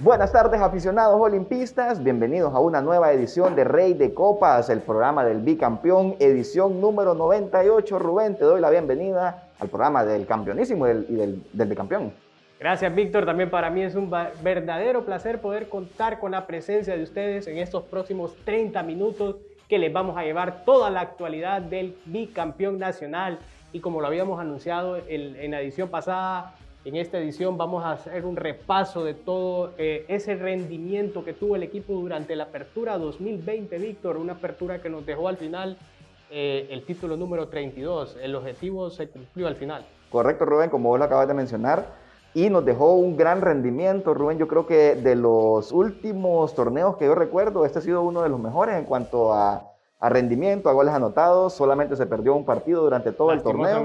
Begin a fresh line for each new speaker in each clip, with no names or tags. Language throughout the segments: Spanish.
Buenas tardes, aficionados olimpistas, bienvenidos a una nueva edición de Rey de Copas, el programa del bicampeón, edición número 98. Rubén, te doy la bienvenida al programa del campeonísimo y del bicampeón.
Gracias, Víctor. También para mí es un verdadero placer poder contar con la presencia de ustedes en estos próximos 30 minutos que les vamos a llevar toda la actualidad del bicampeón nacional. Y como lo habíamos anunciado en la edición pasada, en esta edición vamos a hacer un repaso de todo ese rendimiento que tuvo el equipo durante la apertura 2020, Víctor. Una apertura que nos dejó al final el título número 32. El objetivo se cumplió al final.
Correcto, Rubén, como vos lo acabas de mencionar. Y nos dejó un gran rendimiento, Rubén. Yo creo que de los últimos torneos que yo recuerdo, este ha sido uno de los mejores en cuanto a rendimiento, a goles anotados. Solamente se perdió un partido durante todo el torneo.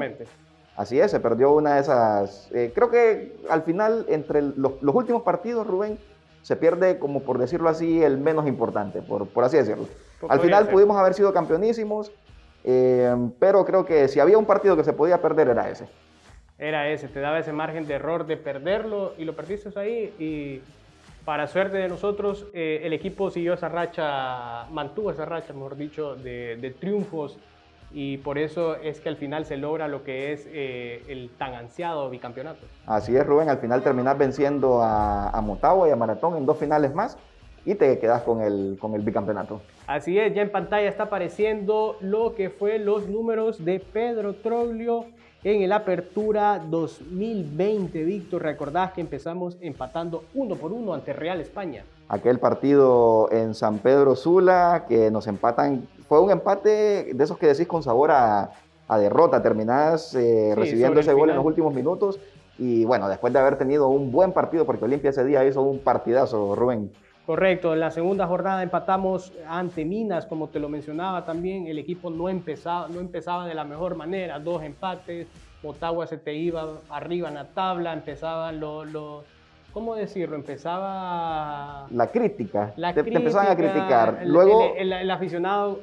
Así es, se perdió una de esas. Creo que al final, entre los últimos partidos, Rubén, se pierde, como por decirlo así, el menos importante, por así decirlo. Al final pudimos haber sido campeonísimos, pero creo que si había un partido que se podía perder era ese.
Era ese, te daba ese margen de error de perderlo y lo perdiste ahí. Y para suerte de nosotros, el equipo siguió esa racha, mantuvo esa racha, mejor dicho, de triunfos. Y por eso es que al final se logra lo que es el tan ansiado bicampeonato.
Así es, Rubén, al final terminás venciendo a Motagua y a Maratón en 2 finales más y te quedas con el bicampeonato.
Así es, ya en pantalla está apareciendo lo que fue los números de Pedro Troglio en el Apertura 2020. Víctor, recordás que empezamos empatando 1-1 ante Real España.
Aquel partido en San Pedro Sula que nos empatan, fue un empate de esos que decís con sabor a derrota, terminás recibiendo ese gol en los últimos minutos y bueno, después de haber tenido un buen partido, porque Olimpia ese día hizo un partidazo, Rubén.
Correcto, en la segunda jornada empatamos ante Minas, como te lo mencionaba también, el equipo no empezaba de la mejor manera, 2 empates, Motagua se te iba arriba en la tabla, empezaban ¿cómo decirlo? Empezaba
la crítica. Te empezaban a criticar.
Luego el aficionado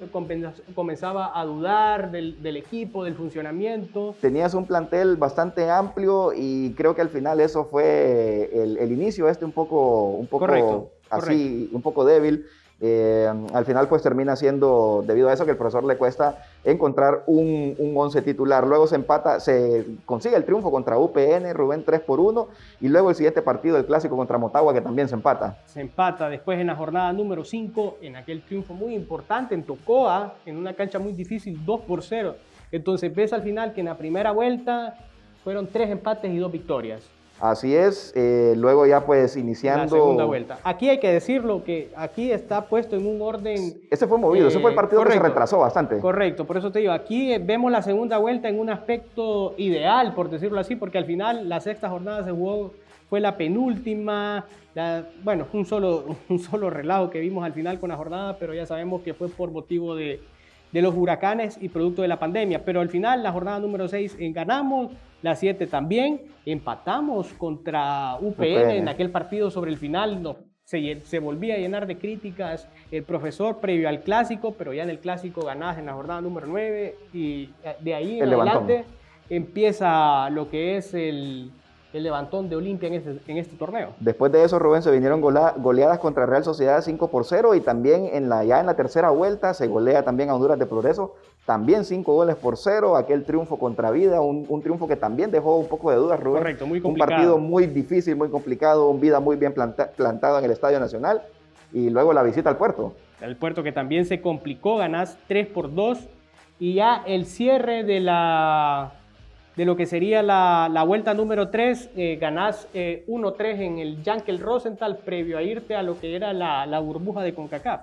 comenzaba a dudar del equipo, del funcionamiento.
Tenías un plantel bastante amplio y creo que al final eso fue el inicio un poco
Correcto.
Así, un poco débil. Al final pues termina siendo, debido a eso, que el profesor le cuesta encontrar un 11 titular. Luego se consigue el triunfo contra UPN, Rubén, 3-1, y luego el siguiente partido, el clásico contra Motagua, que también se empata.
Se empata después en la jornada número 5, en aquel triunfo muy importante en Tocoa, en una cancha muy difícil, 2-0. Entonces ves al final que en la primera vuelta fueron 3 empates y 2 victorias.
Así es, luego ya pues iniciando...
La segunda vuelta. Aquí hay que decirlo, que aquí está puesto en un orden...
Ese fue movido, ese fue el partido que se retrasó bastante.
Correcto, por eso te digo, aquí vemos la segunda vuelta en un aspecto ideal, por decirlo así, porque al final la sexta jornada se jugó, fue la penúltima, bueno, un solo relajo que vimos al final con la jornada, pero ya sabemos que fue por motivo de los huracanes y producto de la pandemia. Pero al final, la jornada número 6 ganamos, la 7 también, empatamos contra UPN en aquel partido sobre el final. Se volvía a llenar de críticas el profesor previo al clásico, pero ya en el clásico ganás en la jornada número 9 y de ahí en adelante empieza lo que es el levantón de Olimpia en este torneo.
Después de eso, Rubén, se vinieron goleadas contra Real Sociedad 5-0 y también ya en la tercera vuelta se golea también a Honduras de Progreso, también 5-0, aquel triunfo contra Vida, un triunfo que también dejó un poco de dudas, Rubén.
Correcto, muy complicado.
Un partido muy difícil, muy complicado, un Vida muy bien plantado en el Estadio Nacional y luego la visita al Puerto.
El Puerto que también se complicó, ganás 3-2 y ya el cierre de lo que sería la vuelta número 3, ganás 1-3 en el Yankel Rosenthal previo a irte a lo que era la burbuja de CONCACAF.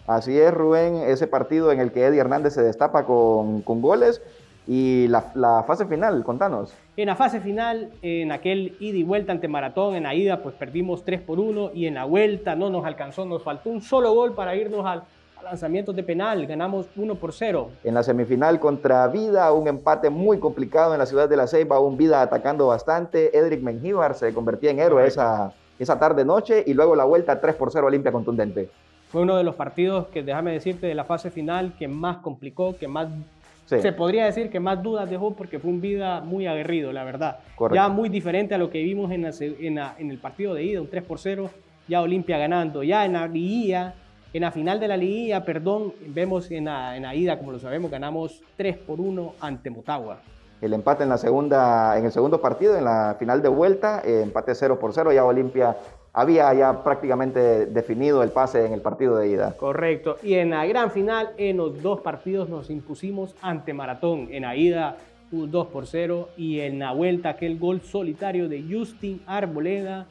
Así es, Rubén, ese partido en el que Eddie Hernández se destapa con goles. Y la fase final, contanos.
En la fase final, en aquel ida y vuelta ante Maratón, en la ida pues perdimos 3-1 y en la vuelta no nos alcanzó, nos faltó un solo gol para irnos al lanzamientos de penal, ganamos 1-0.
En la semifinal contra Vida, un empate muy complicado en la ciudad de La Ceiba, un Vida atacando bastante, Edric Mengíbar se convertía en héroe esa tarde-noche y luego la vuelta 3-0 Olimpia contundente.
Fue uno de los partidos que, déjame decirte, de la fase final que más complicó, que más,
sí,
se podría decir que más dudas dejó porque fue un Vida muy aguerrido, la verdad.
Correcto.
Ya muy diferente a lo que vimos en el partido de ida, un 3-0. ya Olimpia ganando, ya en la liguilla, en la final de la liguilla, perdón, vemos en la ida, como lo sabemos, ganamos 3-1 ante Motagua.
El empate en el segundo partido, en la final de vuelta, empate 0-0, ya Olimpia había ya prácticamente definido el pase en el partido de ida.
Correcto, y en la gran final, en los 2 partidos nos impusimos ante Maratón, en la ida 2-0 y en la vuelta aquel gol solitario de Justin Arboleda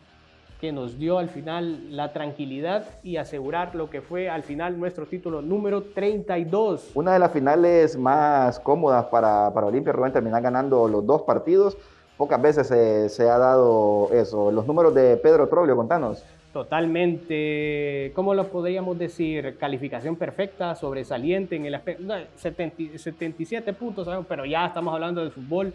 que nos dio al final la tranquilidad y asegurar lo que fue al final nuestro título número 32.
Una de las finales más cómodas para Olimpia, Rubén, terminar ganando los 2 partidos. Pocas veces se ha dado eso. Los números de Pedro Troglio, contanos.
Totalmente, ¿cómo lo podríamos decir? Calificación perfecta, sobresaliente en el aspecto, 77 puntos, pero ya estamos hablando de fútbol.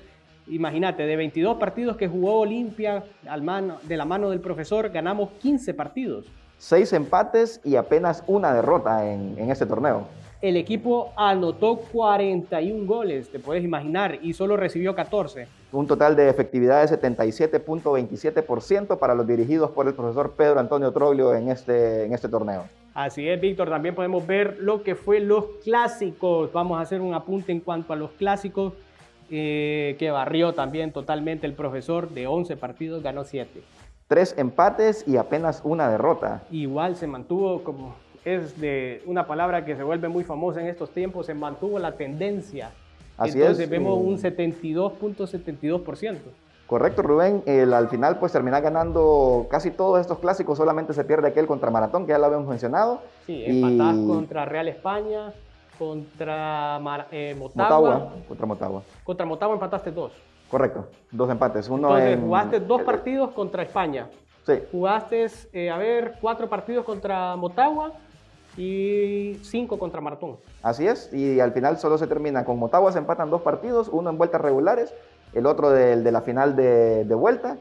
Imagínate, de 22 partidos que jugó Olimpia de la mano del profesor, ganamos 15 partidos.
6 empates y apenas una derrota en este torneo.
El equipo anotó 41 goles, te puedes imaginar, y solo recibió 14.
Un total de efectividad de 77.27% para los dirigidos por el profesor Pedro Antonio Troglio en este torneo.
Así es, Víctor. También podemos ver lo que fue los clásicos. Vamos a hacer un apunte en cuanto a los clásicos, que barrió también totalmente el profesor. De 11 partidos, ganó 7.
3 empates y apenas una derrota.
Igual se mantuvo, como es de una palabra que se vuelve muy famosa en estos tiempos, se mantuvo la tendencia.
Así
Entonces
es,
vemos un 72.72%.
Correcto, Rubén. Al final pues termina ganando casi todos estos clásicos, solamente se pierde aquel contra Maratón, que ya lo habíamos mencionado.
Sí, empatás contra Real España, contra Motagua.
Contra Motagua.
Contra Motagua empataste 2.
Correcto, 2 empates.
Entonces jugaste 2 partidos contra España.
Sí.
Jugaste, 4 partidos contra Motagua y 5 contra Maratón.
Así es, y al final solo se termina con Motagua, se empatan 2 partidos, uno en vueltas regulares, el otro de la final de vuelta,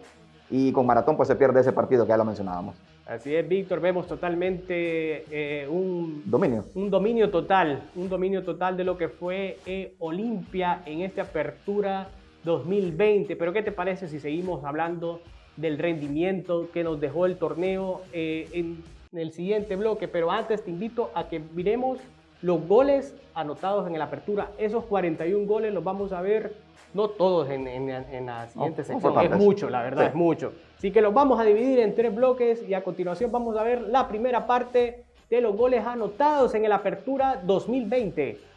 y con Maratón pues se pierde ese partido que ya lo mencionábamos.
Así es, Víctor, vemos totalmente un
dominio
total de lo que fue Olimpia en esta apertura 2020. Pero ¿qué te parece si seguimos hablando del rendimiento que nos dejó el torneo en el siguiente bloque? Pero antes te invito a que miremos los goles anotados en la apertura. Esos 41 goles los vamos a ver, no todos en la siguiente sección. Es mucho, la verdad, sí. Es mucho. Así que los vamos a dividir en 3 bloques y a continuación vamos a ver la primera parte de los goles anotados en la apertura 2020.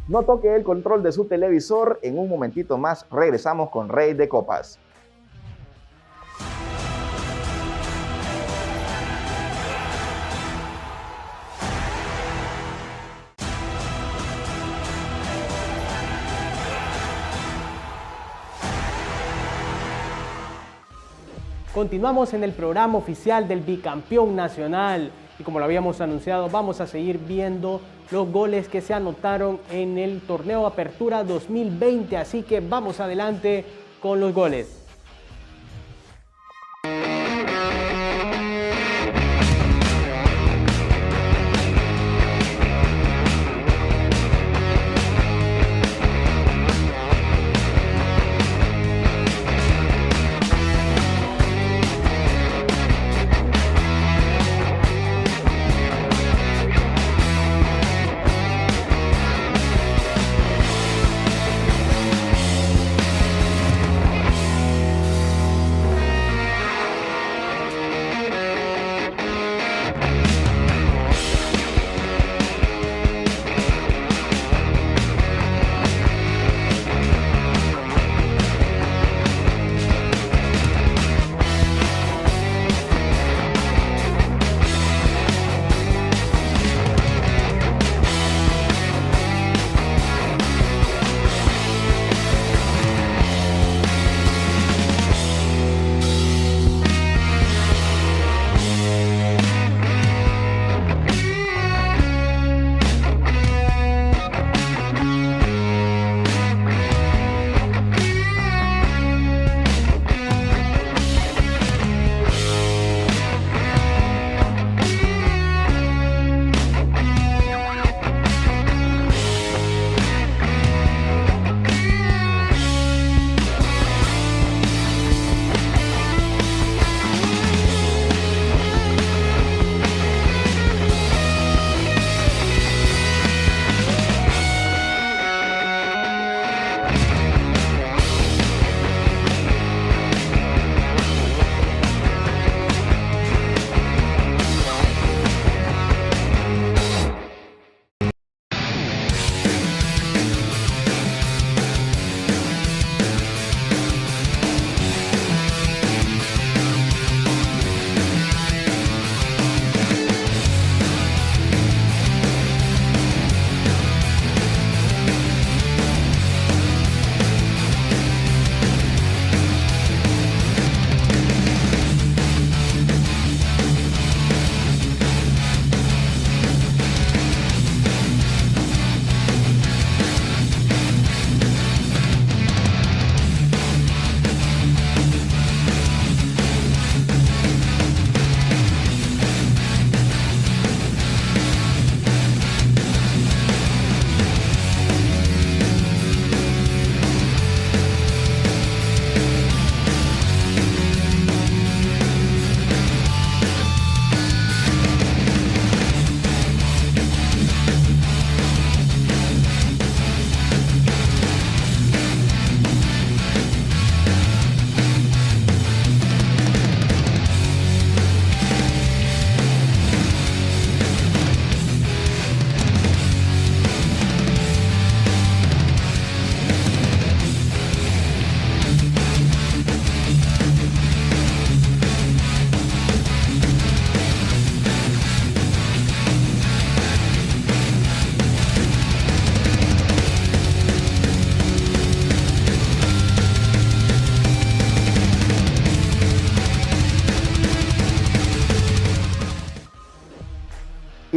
No toque el control de su televisor. En un momentito más regresamos con Rey de Copas.
Continuamos en el programa oficial del bicampeón nacional y como lo habíamos anunciado, vamos a seguir viendo los goles que se anotaron en el torneo Apertura 2020, así que vamos adelante con los goles.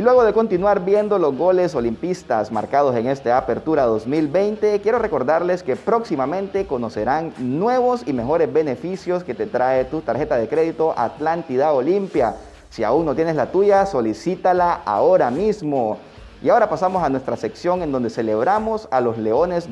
Y luego de continuar viendo los goles olimpistas marcados en esta Apertura 2020, quiero recordarles que próximamente conocerán nuevos y mejores beneficios que te trae tu tarjeta de crédito Atlántida Olimpia. Si aún no tienes la tuya, solicítala ahora mismo. Y ahora pasamos a nuestra sección en donde celebramos a los leones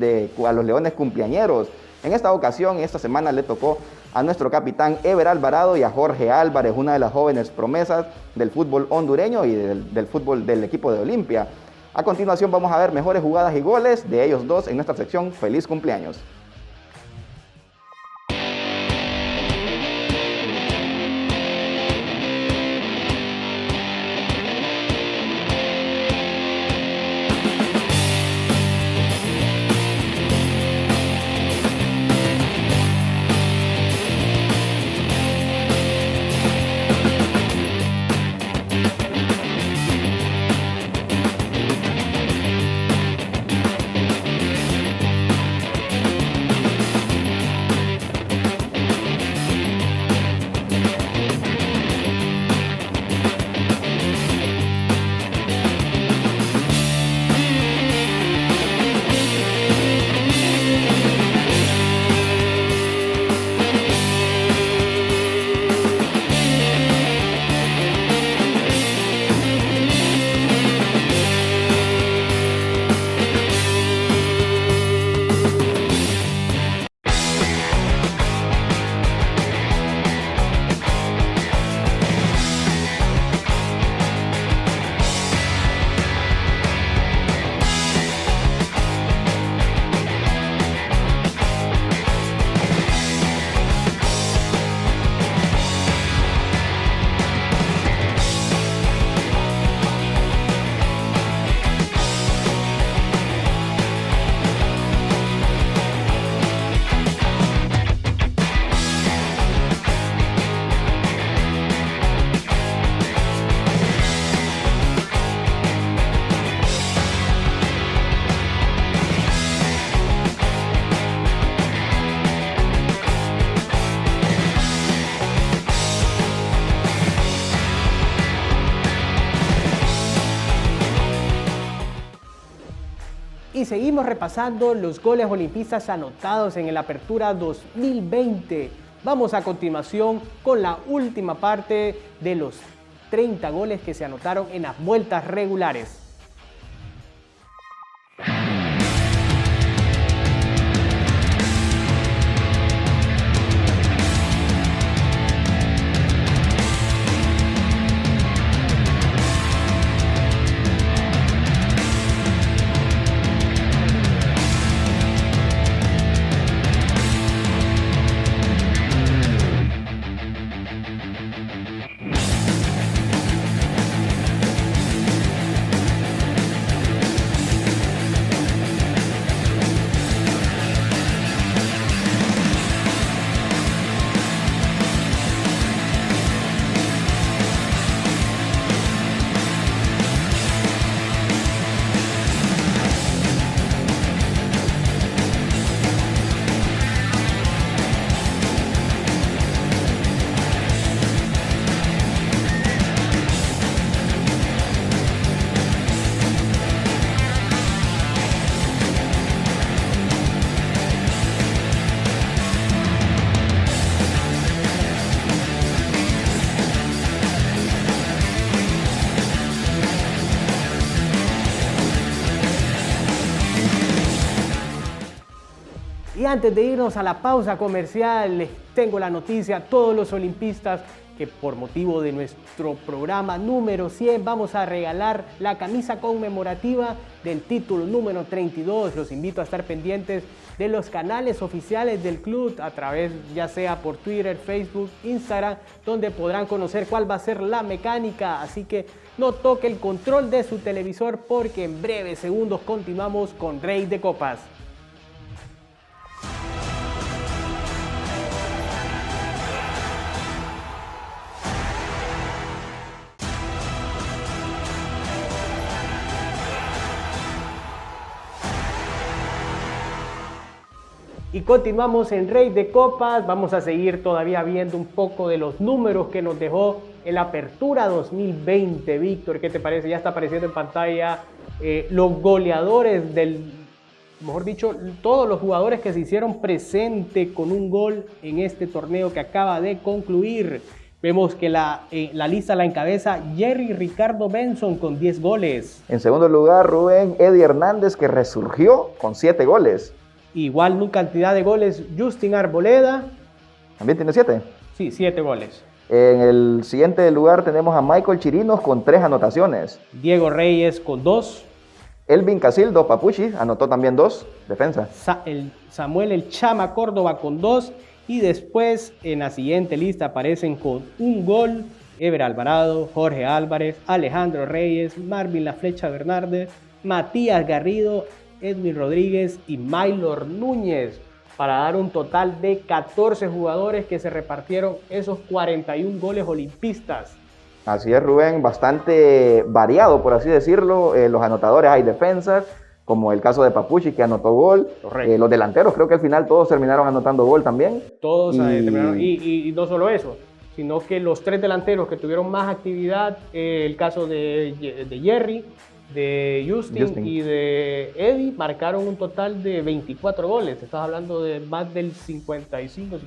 cumpleañeros. En esta ocasión, esta semana le tocó a nuestro capitán Ever Alvarado y a Jorge Álvarez, una de las jóvenes promesas del fútbol hondureño y del fútbol del equipo de Olimpia. A continuación vamos a ver mejores jugadas y goles de ellos dos en nuestra sección Feliz Cumpleaños.
Y seguimos repasando los goles olimpistas anotados en el Apertura 2020. Vamos a continuación con la última parte de los 30 goles que se anotaron en las vueltas regulares. Y antes de irnos a la pausa comercial, les tengo la noticia a todos los olimpistas que por motivo de nuestro programa número 100 vamos a regalar la camisa conmemorativa del título número 32. Los invito a estar pendientes de los canales oficiales del club a través ya sea por Twitter, Facebook, Instagram, donde podrán conocer cuál va a ser la mecánica. Así que no toque el control de su televisor porque en breves segundos continuamos con Rey de Copas. Y continuamos en Rey de Copas. Vamos a seguir todavía viendo un poco de los números que nos dejó el Apertura 2020. Víctor, ¿qué te parece? Ya está apareciendo en pantalla los goleadores mejor dicho, todos los jugadores que se hicieron presente con un gol en este torneo que acaba de concluir. Vemos que la lista la encabeza Jerry Ricardo Benson con 10 goles.
En segundo lugar, Rubén Eddie Hernández, que resurgió con 7 goles.
Igual cantidad de goles, Justin Arboleda.
¿También tiene 7?
Sí, 7 goles.
En el siguiente lugar tenemos a Michael Chirinos con 3 anotaciones.
Diego Reyes con 2.
Elvin Casildo Papuchi anotó también 2, defensa.
Samuel El Chama Córdoba con 2. Y después en la siguiente lista aparecen con 1 gol Ever Alvarado, Jorge Álvarez, Alejandro Reyes, Marvin La Flecha Bernárdez, Matías Garrido, Edwin Rodríguez y Maylor Núñez, para dar un total de 14 jugadores que se repartieron esos 41 goles olimpistas.
Así es, Rubén, bastante variado, por así decirlo. Los anotadores, hay defensas, como el caso de Papuchi, que anotó gol. Los delanteros, creo que al final todos terminaron anotando gol también.
Todos terminaron, y no solo eso, sino que los 3 delanteros que tuvieron más actividad, el caso de Jerry, de Justin y de Eddie, marcaron un total de 24 goles. Estás hablando de más del 55,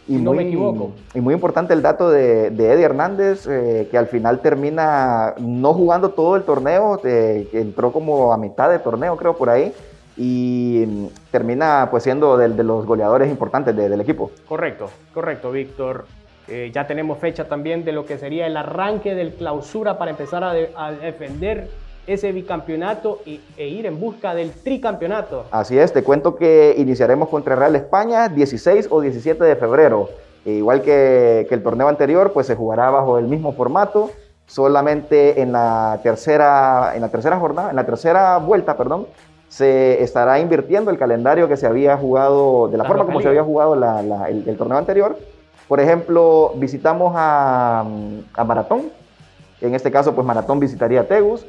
si no me equivoco. Y muy importante el dato de Eddie Hernández, que al final termina no jugando todo el torneo, que entró como a mitad de torneo, creo, por ahí, y termina pues siendo de los goleadores importantes del equipo. Correcto, Víctor. Ya tenemos fecha también de lo que sería el arranque del clausura para empezar a defender ese bicampeonato e ir en busca del tricampeonato. Así es, te cuento que iniciaremos contra Real España 16 o 17 de febrero. Igual que el torneo anterior, pues se jugará bajo el mismo formato, solamente en la tercera vuelta, se estará invirtiendo el calendario que se había jugado, de la forma como se había jugado el torneo anterior. Por ejemplo, visitamos a Maratón, en este caso pues Maratón visitaría a Tegus.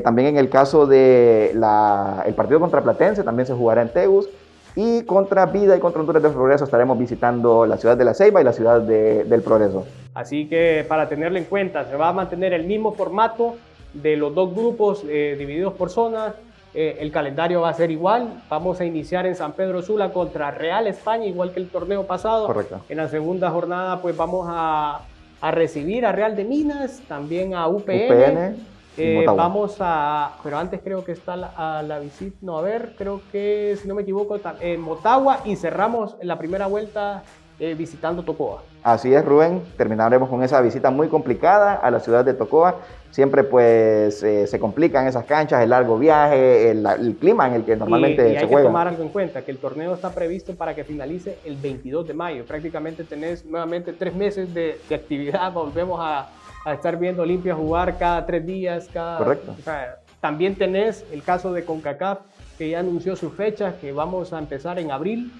También en el caso de el partido contra Platense también se jugará en Tegus, y contra Vida y contra Honduras del Progreso estaremos visitando la ciudad de La Ceiba y la ciudad del Progreso. Así que para tenerlo en cuenta, se va a mantener el mismo formato de los 2 grupos divididos por zonas. El calendario va a ser igual. Vamos a iniciar en San Pedro Sula contra Real España, igual que el torneo pasado.
Correcto.
En la segunda jornada, pues vamos a recibir a Real de Minas, también a UPN. Pero antes creo que está la visita, no, a ver, creo que, si no me equivoco, Motagua, y cerramos la primera vuelta visitando Tocoa.
Así es, Rubén, terminaremos con esa visita muy complicada a la ciudad de Tocoa. Siempre pues se complican esas canchas, el largo viaje, el clima en el que normalmente se juega.
Y hay que tomar algo en cuenta, que el torneo está previsto para que finalice el 22 de mayo. Prácticamente tenés nuevamente 3 meses de actividad. Volvemos a estar viendo Olimpia jugar cada 3 días.
Correcto.
O sea, también tenés el caso de CONCACAF, que ya anunció sus fechas, que vamos a empezar en abril,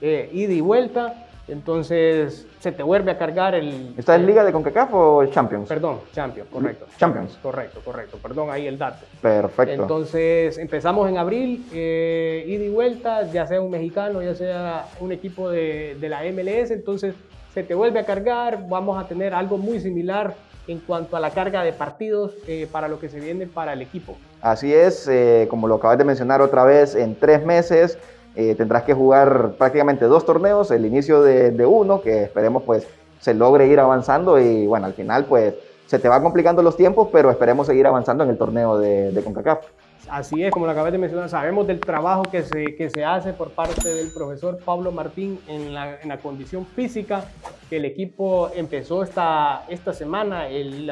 ida y vuelta. Entonces se te vuelve a cargar el...
¿Esta es Liga de CONCACAF o Champions?
Perdón, Champions, correcto.
Champions.
Correcto. Perdón, ahí el dato.
Perfecto.
Entonces empezamos en abril, ida y vuelta, ya sea un mexicano, ya sea un equipo de la MLS. Entonces se te vuelve a cargar. Vamos a tener algo muy similar en cuanto a la carga de partidos para lo que se viene para el equipo.
Así es, como lo acabas de mencionar otra vez, en 3 meses tendrás que jugar prácticamente 2 torneos, el inicio de uno, que esperemos pues se logre ir avanzando, y bueno, al final pues se te va complicando los tiempos, pero esperemos seguir avanzando en el torneo de CONCACAF.
Así es, como lo acabas de mencionar, sabemos del trabajo que se hace por parte del profesor Pablo Martín en la condición física, que el equipo empezó esta semana, el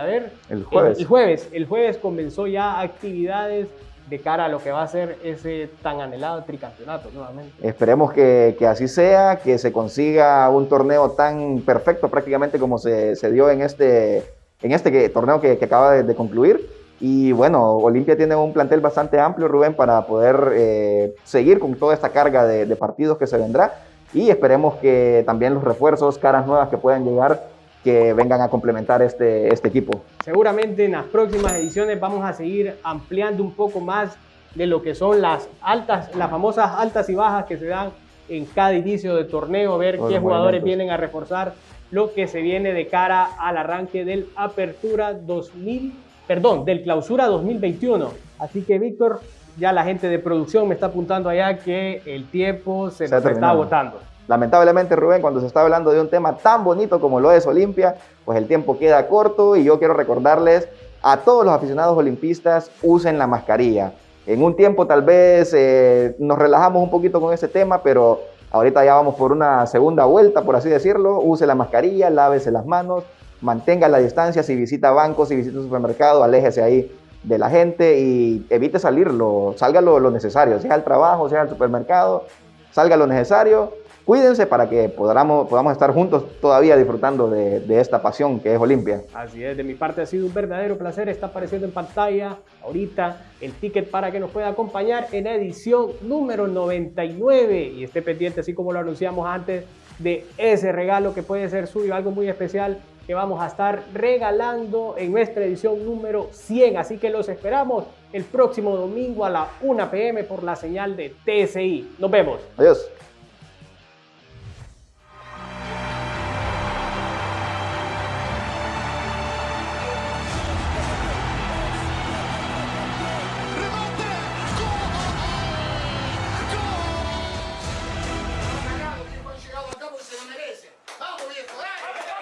jueves comenzó ya actividades de cara a lo que va a ser ese tan anhelado tricampeonato nuevamente.
Esperemos que así sea, que se consiga un torneo tan perfecto prácticamente como se dio en este torneo que acaba de concluir. Y bueno, Olimpia tiene un plantel bastante amplio, Rubén, para poder seguir con toda esta carga de partidos que se vendrá. Y esperemos que también los refuerzos, caras nuevas que puedan llegar, que vengan a complementar este equipo.
Seguramente en las próximas ediciones vamos a seguir ampliando un poco más de lo que son las famosas altas y bajas que se dan en cada inicio de torneo, ver qué jugadores vienen a reforzar lo que se viene de cara al arranque del del Clausura 2021. Así que, Víctor, ya la gente de producción me está apuntando allá que el tiempo se nos está agotando.
Lamentablemente, Rubén, cuando se está hablando de un tema tan bonito como lo es Olimpia, pues el tiempo queda corto, y yo quiero recordarles a todos los aficionados olimpistas: usen la mascarilla. En un tiempo tal vez nos relajamos un poquito con ese tema, pero ahorita ya vamos por una segunda vuelta, por así decirlo. Use la mascarilla, lávese las manos, mantenga la distancia. Si visita bancos, si visita un supermercado, aléjese ahí de la gente y evite salga lo necesario, sea al trabajo, sea al supermercado, salga lo necesario. Cuídense para que podamos estar juntos todavía disfrutando de esta pasión que es Olimpia.
Así es, de mi parte ha sido un verdadero placer. Está apareciendo en pantalla ahorita el ticket para que nos pueda acompañar en la edición número 99. Y esté pendiente, así como lo anunciamos antes, de ese regalo que puede ser suyo, algo muy especial que vamos a estar regalando en nuestra edición número 100. Así que los esperamos el próximo domingo a la 1 p.m. por la señal de TSI. Nos vemos.
Adiós.
Llegado acá porque se lo merece. ¡Vamos, viejo! ¡Dale!